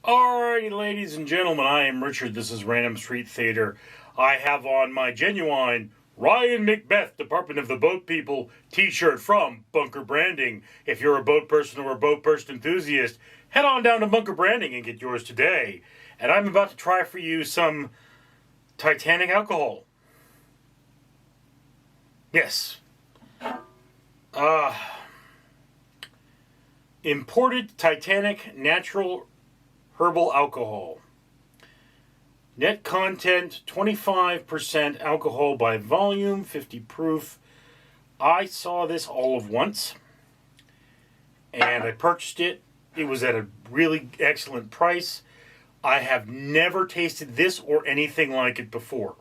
Alrighty, ladies and gentlemen, I am Richard. This is Random Street Theater. I have on my genuine Ryan McBeth, Department of the Boat People t-shirt from Bunker Branding. If you're a boat person or a boat person enthusiast, head on down to Bunker Branding and get yours today. And I'm about to try for you some Titanic alcohol. Yes. Imported Titanic natural herbal alcohol. Net content 25% alcohol by volume, 50 proof. I saw this all of once and I purchased it. It was at a really excellent price. I have never tasted this or anything like it before.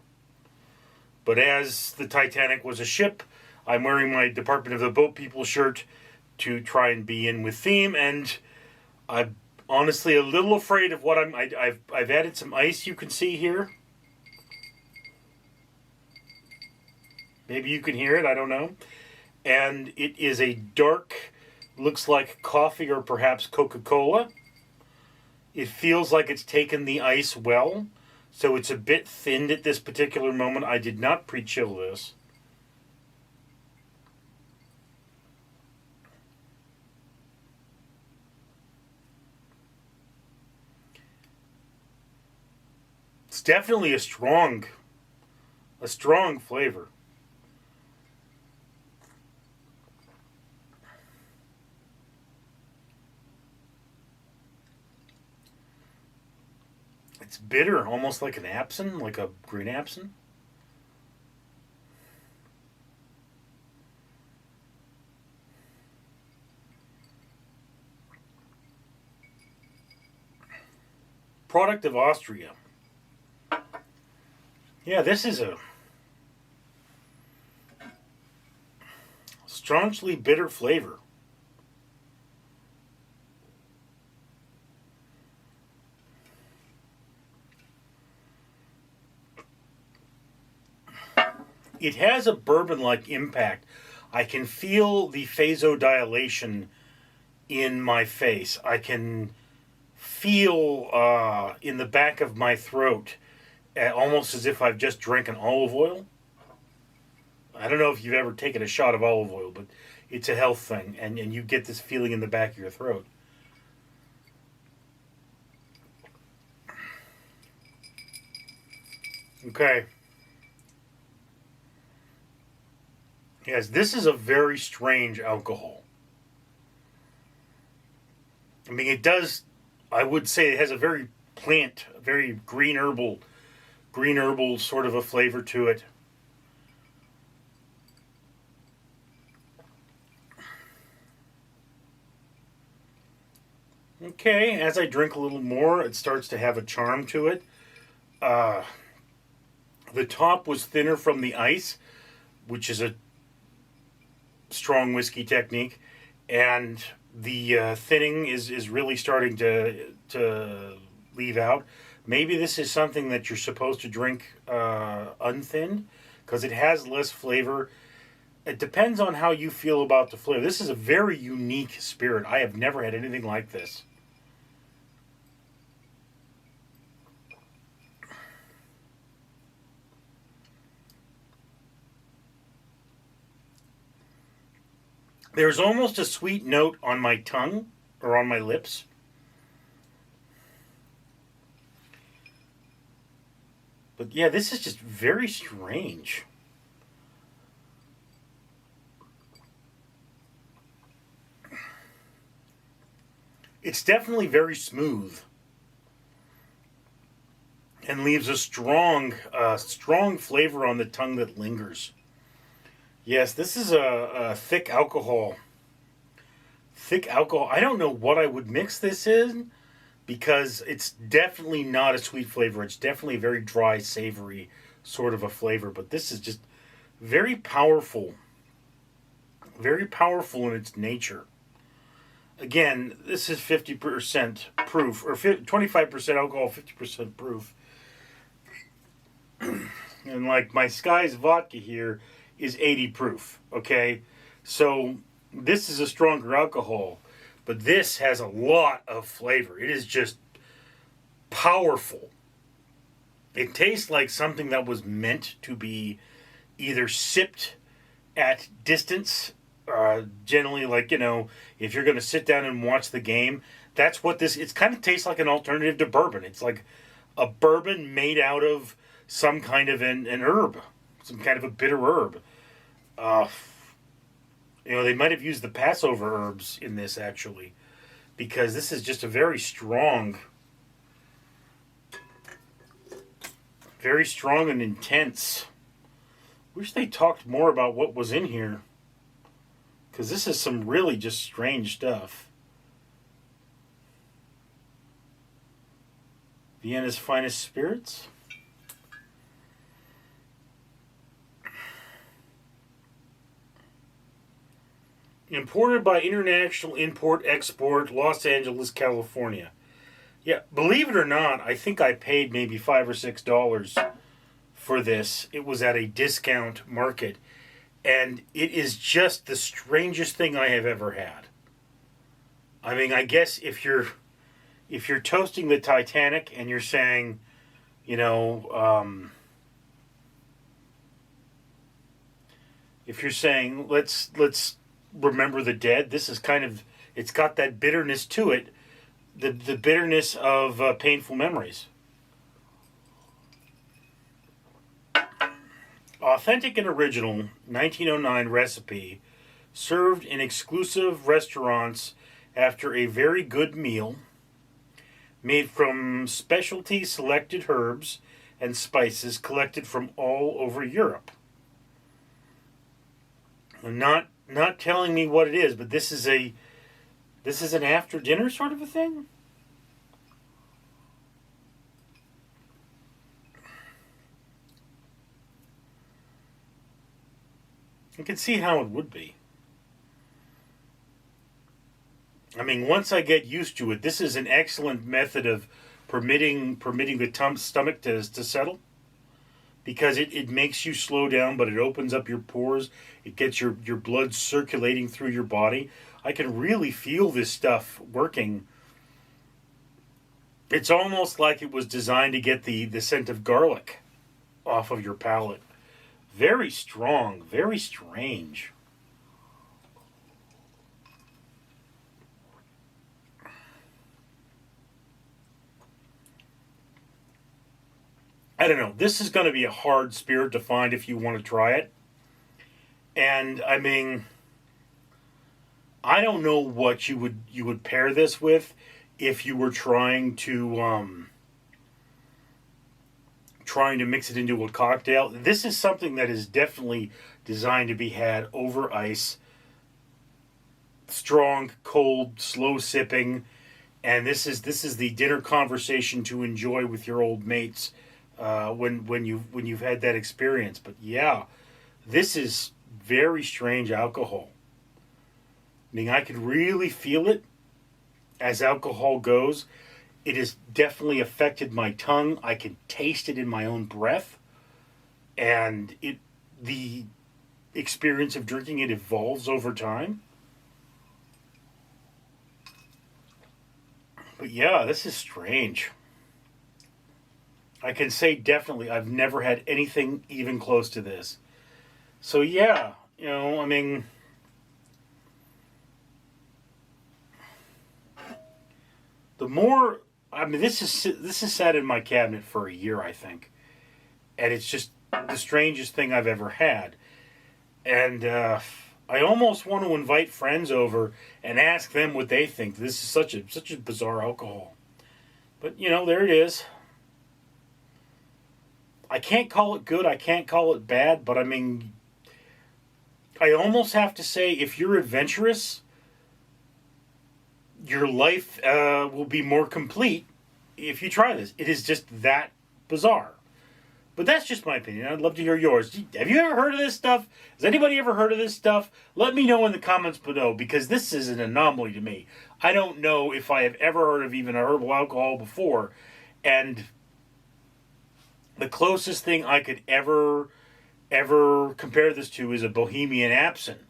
But as the Titanic was a ship, I'm wearing my Department of the Boat People shirt to try and be in with theme, and I'm honestly a little afraid of what I've added some ice, you can see here. Maybe you can hear it, I don't know. And it is a dark, looks like coffee or perhaps Coca-Cola. It feels like it's taken the ice well, so it's a bit thinned at this particular moment. I did not pre-chill this. It's definitely a strong flavor. It's bitter, almost like an absinthe, like a green absinthe. Product of Austria. Yeah, this is a strangely bitter flavor. It has a bourbon-like impact. I can feel the vasodilation in my face. I can feel in the back of my throat, almost as if I've just drank an olive oil. I don't know if you've ever taken a shot of olive oil, but it's a health thing, and you get this feeling in the back of your throat. Okay. Yes, this is a very strange alcohol. I mean, it does, I would say it has a very very green herbal sort of a flavor to it. Okay, as I drink a little more, it starts to have a charm to it. Uh, the top was thinner from the ice, which is a strong whiskey technique, and the thinning is really starting to leave out. Maybe this is something that you're supposed to drink unthinned, because it has less flavor. It depends on how you feel about the flavor. This is a very unique spirit. I have never had anything like this. There's almost a sweet note on my tongue or on my lips. But yeah, this is just very strange. It's definitely very smooth and leaves a strong flavor on the tongue that lingers. Yes, this is a thick alcohol. Thick alcohol. I don't know what I would mix this in because it's definitely not a sweet flavor. It's definitely a very dry, savory sort of a flavor. But this is just very powerful. Very powerful in its nature. Again, this is 50% proof, or 25% alcohol, 50% proof. And like my Sky's vodka here is 80 proof, okay? So this is a stronger alcohol, but this has a lot of flavor. It is just powerful. It tastes like something that was meant to be either sipped at distance, generally, like, if you're going to sit down and watch the game, that's what this, it kind of tastes like an alternative to bourbon. It's like a bourbon made out of some kind of an herb, some kind of a bitter herb. They might have used the Passover herbs in this, actually, because this is just a very strong and intense. Wish they talked more about what was in here, because this is some really just strange stuff. Vienna's finest spirits. Imported by International Import-Export, Los Angeles, California. Yeah, believe it or not, I think I paid maybe $5 or $6 for this. It was at a discount market, and it is just the strangest thing I have ever had. I mean, I guess if you're toasting the Titanic and you're saying, if you're saying let's remember the dead, this is kind of, it's got that bitterness to it, the bitterness of painful memories. Authentic and original 1909 recipe, served in exclusive restaurants after a very good meal, made from specialty selected herbs and spices collected from all over Europe. Not telling me what it is, but this is an after dinner sort of a thing. I can see how it would be. I mean, once I get used to it, this is an excellent method of permitting the stomach to settle, because it makes you slow down, but it opens up your pores. It gets your blood circulating through your body. I can really feel this stuff working. It's almost like it was designed to get the scent of garlic off of your palate. Very strong, very strange. I don't know. This is going to be a hard spirit to find if you want to try it. And I mean, I don't know what you would pair this with if you were trying to mix it into a cocktail. This is something that is definitely designed to be had over ice. Strong, cold, slow sipping, and this is the dinner conversation to enjoy with your old mates when you've had that experience. But yeah, this is very strange alcohol. I mean, I could really feel it as alcohol goes. It has definitely affected my tongue. I can taste it in my own breath. And the experience of drinking it evolves over time. But yeah, this is strange. I can say definitely I've never had anything even close to this. So yeah, I mean, this is sat in my cabinet for a year, I think, and it's just the strangest thing I've ever had. And I almost want to invite friends over and ask them what they think. This is such a bizarre alcohol, but there it is. I can't call it good. I can't call it bad. But I mean, I almost have to say, if you're adventurous, your life will be more complete if you try this. It is just that bizarre. But that's just my opinion. I'd love to hear yours. Have you ever heard of this stuff? Has anybody ever heard of this stuff? Let me know in the comments below, because this is an anomaly to me. I don't know if I have ever heard of even a herbal alcohol before. And the closest thing I could ever compare this to is a Bohemian absinthe,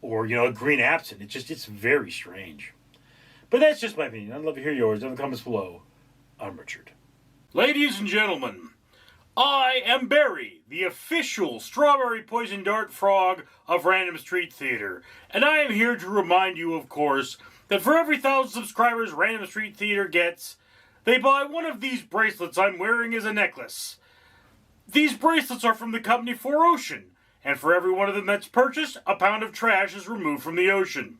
or a green absinthe. It's very strange. But that's just my opinion. I'd love to hear yours in the comments below. I'm Richard. Ladies and gentlemen, I am Barry, the official strawberry poison dart frog of Random Street Theater, and I am here to remind you, of course, that for every 1,000 subscribers Random Street Theater gets, they buy one of these bracelets I'm wearing as a necklace. These bracelets are from the company 4Ocean, and for every one of them that's purchased, a pound of trash is removed from the ocean.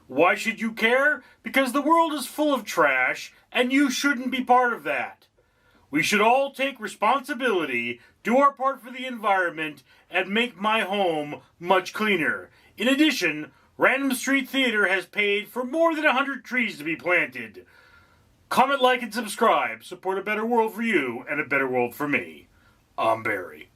Why should you care? Because the world is full of trash, and you shouldn't be part of that. We should all take responsibility, do our part for the environment, and make my home much cleaner. In addition, Random Street Theater has paid for more than 100 trees to be planted. Comment, like, and subscribe. Support a better world for you and a better world for me. I'm Barry.